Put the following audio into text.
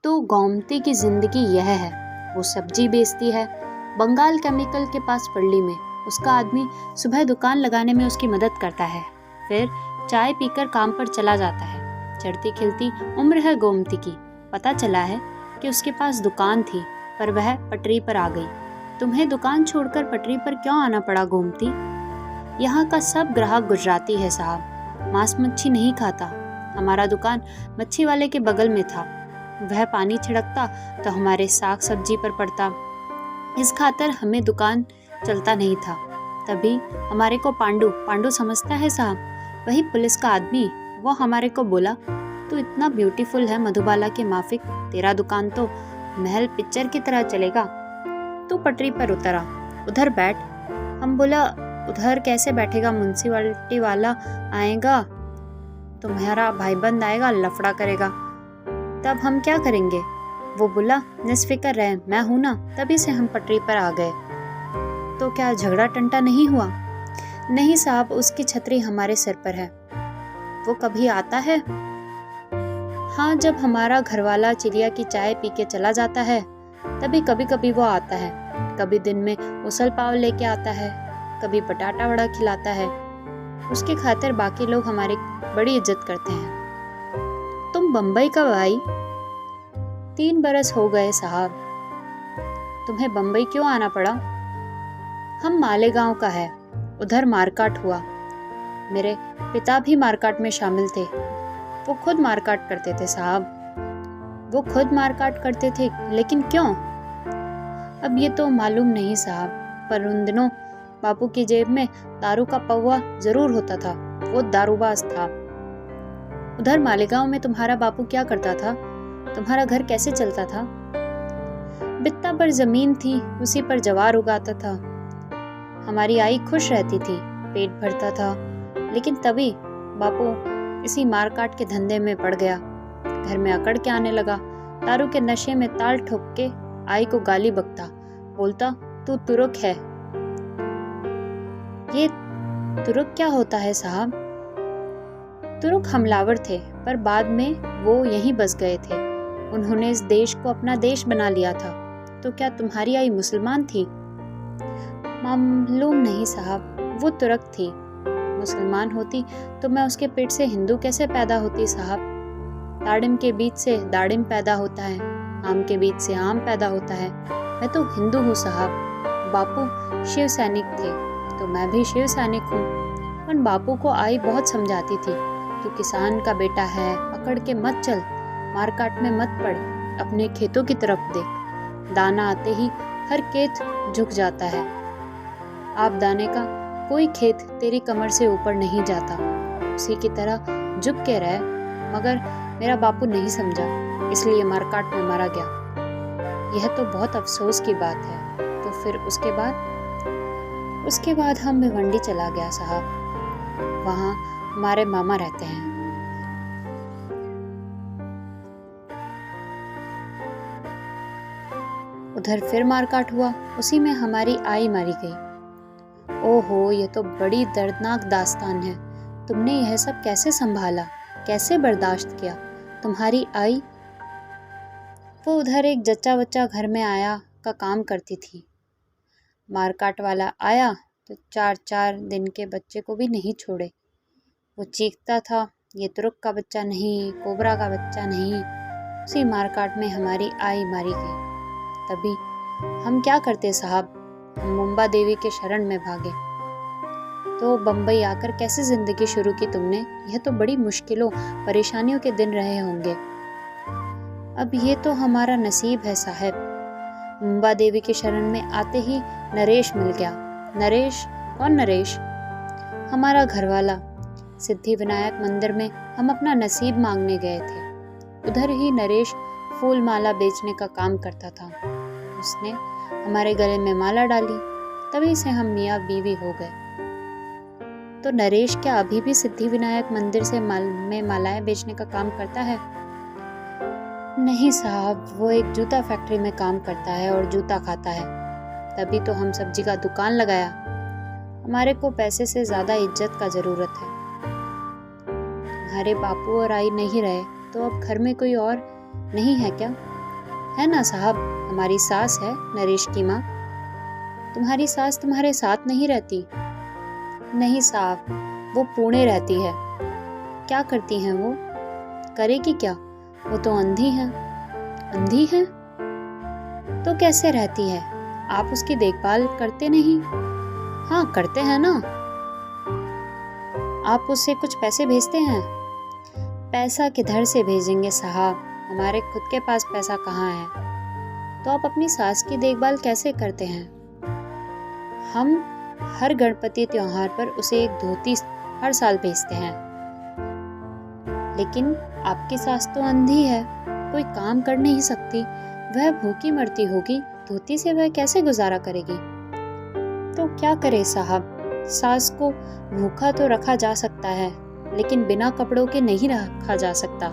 तो गोमती की जिंदगी यह है। वो सब्जी बेचती है बंगाल केमिकल के पास पल्ली में। उसका आदमी सुबह दुकान लगाने में उसकी मदद करता है, फिर चाय पीकर काम पर चला जाता है। चढ़ती खिलती उम्र है गोमती की। पता चला है कि उसके पास दुकान थी, पर वह पटरी पर आ गई। तुम्हें दुकान छोड़कर पटरी पर क्यों आना पड़ा गोमती? यहाँ का सब ग्राहक गुजराती है साहब, मांस मच्छी नहीं खाता। हमारा दुकान मच्छी वाले के बगल में था। वह पानी छिड़कता तो हमारे साग सब्जी पर पड़ता, इस खातर हमें दुकान चलता नहीं था। तभी हमारे को पांडू समझता है साहब, वही पुलिस का आदमी, वो हमारे को बोला, तू इतना ब्यूटीफुल है मधुबाला के माफिक, तेरा दुकान तो महल पिक्चर की तरह चलेगा। तू पटरी पर उतरा, उधर बैठ। हम बोला उधर कैसे बैठेगा, म्युनिसिपैलिटी वाला आएगा, तुम्हारा भाईबंद आएगा, लफड़ा करेगा, तब हम क्या करेंगे? वो बोला निस्फिकर रहे, मैं हूं ना। तभी से हम पटरी पर आ गए। तो क्या झगड़ा टंटा नहीं हुआ? नहीं साहब, उसकी छतरी हमारे सिर पर है। वो कभी आता है? हाँ, जब हमारा घरवाला चिड़िया की चाय पी के चला जाता है तभी कभी कभी वो आता है। कभी दिन में उसल पाव लेके आता है, कभी पटाटा वड़ा खिलाता है। उसकी खातिर बाकी लोग हमारी बड़ी इज्जत करते हैं। तुम बम्बई कब आई? 3 बरस हो गए साहब। तुम्हें बम्बई क्यों आना पड़ा? हम मालेगांव का है, उधर मारकाट हुआ। मेरे पिता भी मारकाट में शामिल थे। वो खुद मारकाट करते थे साहब। वो खुद मारकाट करते थे, लेकिन क्यों? अब ये तो मालूम नहीं साहब, पर उन दिनों बापू की जेब में दारू का पौवा जरूर होता था। वो दारूबाज था। उधर मालेगांव में तुम्हारा बापू क्या करता था? तुम्हारा घर कैसे चलता था? बित्ता पर जमीन थी, उसी पर जवार उगाता था। हमारी आई खुश रहती थी, पेट भरता था। लेकिन तभी बापू इसी मारकाट के धंधे में पड़ गया। घर में अकड़ के आने लगा। दारू के नशे में ताल ठोक के आई को गाली बकता, बोलता तू तुरुक है। ये तुरुक क्या होता है साहब? तुरुक हमलावर थे, पर बाद में वो यहीं बस गए थे। उन्होंने इस देश को अपना देश बना लिया था। तो क्या तुम्हारी आई मुसलमान थी? मालूम नहीं साहब, वो तुर्क थी। मुसलमान होती तो मैं उसके पेट से हिंदू कैसे पैदा होती साहब? दाड़िम के बीच से दाड़िम पैदा होता है, आम के बीच से आम पैदा होता है। मैं तो हिंदू हूँ साहब। बापू शिव सैनिक थे तो मैं भी शिव सैनिक हूँ। पर बापू को आई बहुत समझाती थी, तू किसान का बेटा है, अकड़ के मत चल, मारकाट में मत पड़, अपने खेतों की तरफ देख। दाना आते ही हर खेत झुक जाता है। आप दाने का कोई खेत तेरी कमर से ऊपर नहीं जाता, उसी की तरह झुक के रह। मगर मेरा बापू नहीं समझा, इसलिए मारकाट में मारा गया। यह तो बहुत अफसोस की बात है। तो फिर उसके बाद हम भिवंडी चला गया साहब। वहाँ हमारे मामा रहते हैं। उधर फिर मारकाट हुआ, उसी में हमारी आई मारी गई। ओहो, ये तो बड़ी दर्दनाक दास्तान है। तुमने यह सब कैसे संभाला, कैसे बर्दाश्त किया? तुम्हारी आई? वो उधर एक जच्चा बच्चा घर में आया का काम करती थी। मारकाट वाला आया तो 4-4 दिन के बच्चे को भी नहीं छोड़े। वो चीखता था, ये तुर्क का बच्चा नहीं, कोबरा का बच्चा नहीं। उसी मारकाट में हमारी आई मारी गई। तभी हम क्या करते साहब? हम मुंबा देवी के शरण में भागे। तो बम्बई आकर कैसे जिंदगी शुरू की तुमने? यह तो बड़ी मुश्किलों परेशानियों के दिन रहे होंगे। अब ये तो हमारा नसीब है साहब। मुंबा देवी के शरण में आते ही नरेश मिल गया। नरेश? कौन नरेश? हमारा घरवाला। सिद्धि विनायक मंदिर में हम अपना नसीब मांगने गए थे। उधर ही नरेश फूल माला बेचने का काम करता था। उसने हमारे गले में माला डाली, तभी से हम मियाँ बीवी हो गए। तो नरेश क्या अभी भी सिद्धि विनायक मंदिर से में मालाएं बेचने का काम करता है? नहीं साहब, वो एक जूता फैक्ट्री में काम करता है और जूता खाता है। तभी तो हम सब्जी का दुकान लगाया। हमारे को पैसे से ज्यादा इज्जत का जरूरत है। तुम्हारे बापू और आई नहीं रहे तो अब घर में कोई और नहीं है क्या? है ना साहब, हमारी सास है नरेश की माँ। तुम्हारी सास तुम्हारे साथ नहीं रहती? नहीं साहब, वो पुणे रहती है। क्या करती हैं वो? करेगी क्या, वो तो अंधी है। अंधी है तो कैसे रहती है? आप उसकी देखभाल करते नहीं? हाँ करते हैं ना। आप उससे कुछ पैसे भेजते हैं? पैसा किधर से भेजेंगे साहब, हमारे खुद के पास पैसा कहाँ है। तो आप अपनी सास की देखभाल कैसे करते हैं? हम हर गणपति त्योहार पर उसे एक धोती हर साल भेजते हैं। लेकिन आपकी सास तो अंधी है, कोई काम कर नहीं सकती, वह भूखी मरती होगी, धोती से वह कैसे गुजारा करेगी? तो क्या करे साहब, सास को भूखा तो रखा जा सकता है, लेकिन बिना कपड़ों के नहीं रखा जा सकता।